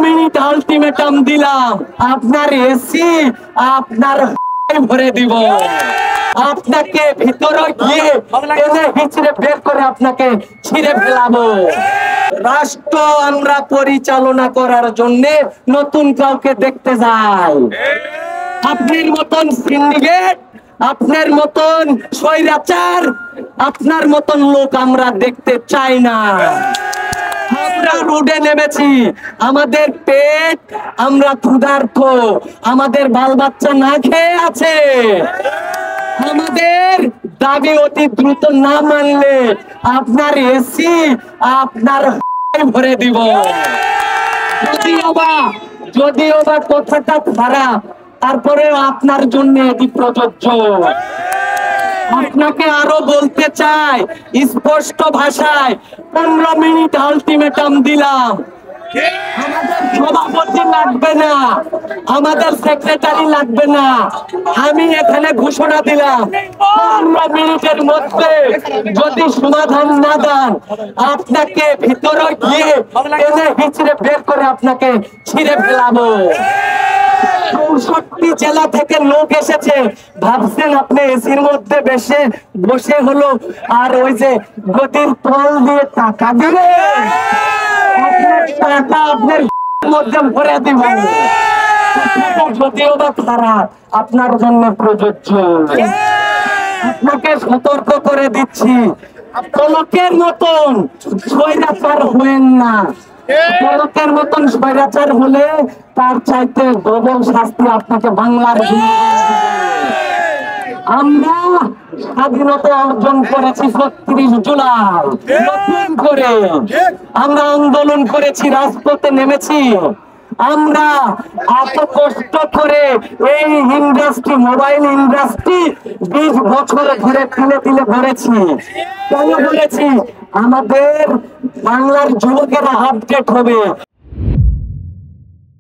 Minute ultimatum দিলাম, আপনার AC আপনার ভরে দিব, আপনাকে ভিতরে গিয়ে টেনে হিচড়ে বের করে আপনাকে ছিঁড়ে ফেলাবো। রাষ্ট্র আমরা পরিচালনা করার জন্য নতুন কাউকে দেখতে যাই। আপনার মতন সিন্ডিকেট, আপনার মতন স্বৈরাচার, আপনার মতন লোক আমরা দেখতে চাই না। আমরা রোডে নেমেছি, আমাদের পেট, আমরা ক্ষুধার্ত, আমাদের বাল বাচ্চা না খেয়ে আছে। আমাদের দাবি অতি দ্রুত না মানলে আপনার এসি আপনার ভরে দিব। যদিও বা কথাটা খারাপ, তারপরেও আপনার জন্য এটি প্রযোজ্য। আপনাকে আরো বলতে চাই স্পষ্ট ভাষায়, 15 মিনিট আলটিমেটাম দিলাম। আমাদের সভাপতি লাগবে না, আমাদের সেক্রেটারি লাগবে না, আমি এখানে ঘোষণা দিলাম 15 মিনিটের মধ্যে যদি সমাধান না দেন, আপনাকে ভিতরে গিয়ে টেনে হিচড়ে বের করে আপনাকে ছিঁড়ে ফেলাবো। 64 জেলা থেকে লোক এসেছে, ভাবছেন আপনি এসির মধ্যে বসে হলো আর ওই যে গদির তল দিয়ে টাকা দিবে, আপনার টাকা আপনার মধ্যে ভরে দিব। যদিও বা খারাপ, আপনার জন্য প্রযোজ্য। আপনাকে সতর্ক করে দিচ্ছি, পলকের মতন স্বৈরাচার হবেন না। পলকের মতন স্বৈরাচার হলে তার চাইতে ডবল শাস্তি আপনাকে বাংলার। আমরা স্বাধীনতা অর্জন করেছি ৩৬ জুলাই, নতুন করে আমরা আন্দোলন করেছি, রাজপথে নেমেছি। আমরা এত কষ্ট করে এই ইন্ডাস্ট্রি, মোবাইল ইন্ডাস্ট্রি 20 বছর ধরে তিলে ধরেছি। কেন বলেছি? আমাদের বাংলার যুবকেরা আপডেট হবে।